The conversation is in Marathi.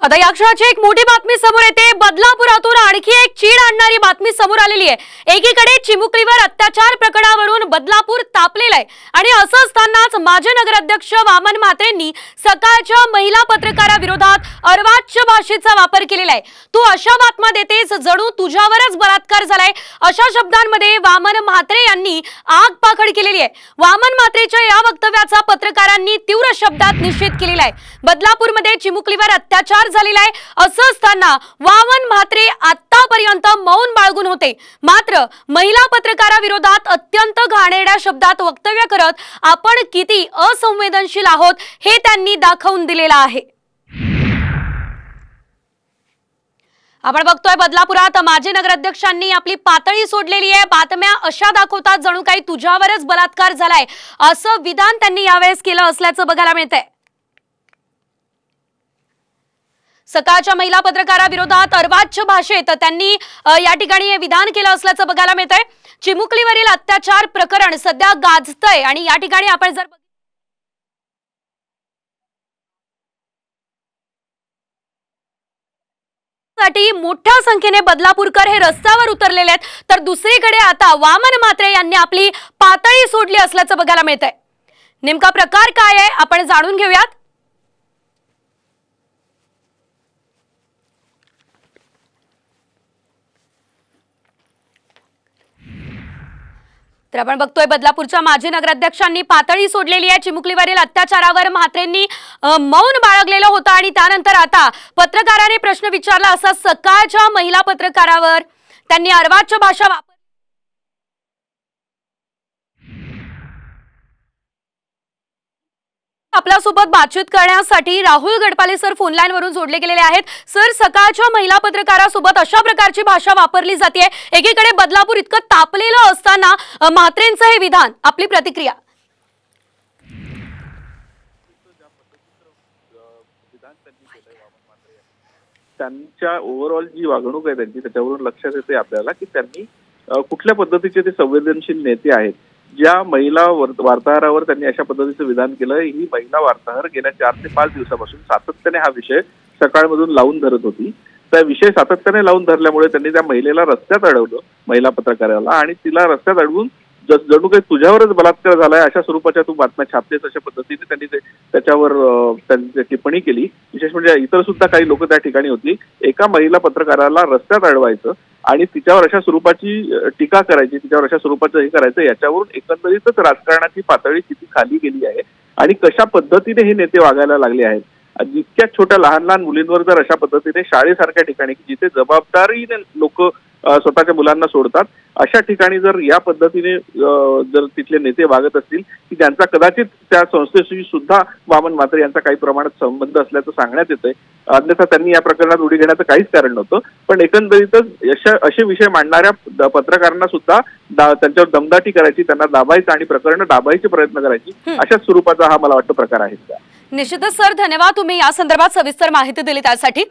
आता या क्षणाची एक मोठी बातमी समोर येते। बदलापुरातून आणखी एक चीड आणणारी बातमी समोर आलेली आहे। एकीकडे चिमुकलीवर अत्याचार प्रकरणावरून बदलापूर तापलेला आहे आणि असं असतानाच माजी नगराध्यक्ष वामन म्हात्रेंनी सकाळच्या महिला पत्रकाराविरोधात अर्वाच्य भाषेचा वापर केलेला आहे। तू अशा बातम्या देतेस जणू तुझ्यावरच बलात्कार झालाय, अशा शब्दांमध्ये वामन म्हात्रे यांनी आगपाखड केलेली आहे। वामन म्हात्रेच्या या वक्तव्याचा पत्रकारांनी तीव्र शब्दात निषेध केलेला आहे। बदलापूरमध्ये चिमुकलीवर अत्याचार झालेला आहे असं असताना वामन म्हात्रे आतापर्यंत मौन बाळगून होते, मात्र महिला पत्रकाराविरोधात अत्यंत घाणेरड्या शब्दात वक्तव्य करत आपण किती असंवेदनशील आहोत हे त्यांनी दाखवून दिलेलं आहे। आपण बघतोय बदलापुरात माजी नगराध्यक्षांनी आपली पातळी सोडलेली आहे। बातम्या अशा दाखवतात जणू काही तुझ्यावरच बलात्कार झालाय असं विधान त्यांनी यावेळेस केलं असल्याचं बघायला मिळतंय। सकाळच्या महिला पत्रकाराविरोधात अर्वाच्य भाषेत त्यांनी या ठिकाणी हे विधान केलं असल्याचं बघायला मिळतंय। चिमुकलीवरील अत्याचार प्रकरण सध्या गाजतंय आणि या ठिकाणी आपण जर साठी मोठ्या संख्येने बदलापूरकर हे रस्त्यावर उतरलेले आहेत, तर दुसरीकडे आता वामन म्हात्रे यांनी आपली पातळी सोडली असल्याचं बघायला मिळतंय। नेमका प्रकार काय आहे आपण जाणून घेऊयात। तर आपण बघतोय बदलापूरच्या माजी नगराध्यक्षांनी पातळी सोडलेली आहे। चिमुकलीवरील अत्याचारावर म्हात्रेंनी मौन बाळगलेलं होतं आणि त्यानंतर आता पत्रकाराने प्रश्न विचारला असा सकाळच्या महिला पत्रकारावर त्यांनी अर्वाच्य भाषा वापरली। आपल्यासोबत बातचीत करण्यासाठी राहुल गडपाले सर फोन लाईन वरून जोडले गेलेले आहेत। सर, सकाळच्या महिला पत्रकारासोबत अशा प्रकारची भाषा वापरली जाते, एकीकडे बदलापूर इतकं तापलेलं असताना म्हात्रेंचं हे विधान, आपली प्रतिक्रिया? त्यांच्या ओव्हरऑल जी वागणूक आहे त्यांची त्याच्यावरून लक्षात येते आपल्याला की त्यांनी कुठल्या पद्धतीचे ते संवेदनशील नेते आहेत। ज्या महिला वार्ताहरावर त्यांनी अशा पद्धतीचं विधान केलं, ही महिला वार्ताहर गेल्या 4 ते 5 दिवसापासून सातत्याने हा विषय सकाळमधून लावून धरत होती। त्या विषय सातत्याने लावून धरल्यामुळे त्यांनी त्या महिलेला रस्त्यात अडवलं, महिला पत्रकाराला, आणि तिला रस्त्यात अडवून जणू काही तुझ्यावरच बलात्कार झालाय अशा स्वरूपाच्या तू बातम्या छापतेस अशा पद्धतीने त्यांनी त्याच्यावर त्यांची टिप्पणी केली। विशेष म्हणजे इतर सुद्धा काही लोक त्या ठिकाणी होती। एका महिला पत्रकाराला रस्त्यात अडवायचं आणि तिच्यावर अशा स्वरूपाची टीका करायची, तिच्यावर अशा स्वरूपाचं हे करायचं, याच्यावरून एकंदरीतच राजकारणाची पातळी किती खाली गेली आहे आणि कशा पद्धतीने हे नेते वागायला लागले आहेत। जितक्या छोट्या लहान लहान मुलींवर जर अशा पद्धतीने शाळेसारख्या ठिकाणी जिथे जबाबदारीने लोक स्वतःच्या मुलांना सोडतात अशा ठिकाणी जर या पद्धतीने जर तिथले नेते वागत असतील की ज्यांचा कदाचित त्या संस्थेशी सुद्धा वामन म्हात्रे यांचा काही प्रमाणात संबंध असल्याचं सांगण्यात येतंय, अन्यथा त्यांनी या प्रकरणात उडी घेण्याचं काहीच कारण नव्हतं। पण एकंदरीतच असे विषय मांडणाऱ्या पत्रकारांना सुद्धा त्यांच्यावर दमदाटी करायची, त्यांना दाबायचं आणि प्रकरणं दाबायचे प्रयत्न करायची, अशा स्वरूपाचा हा मला वाटतं प्रकार आहे। निश्चितच सर, धन्यवाद, तुम्ही या संदर्भात सविस्तर माहिती दिली त्यासाठी।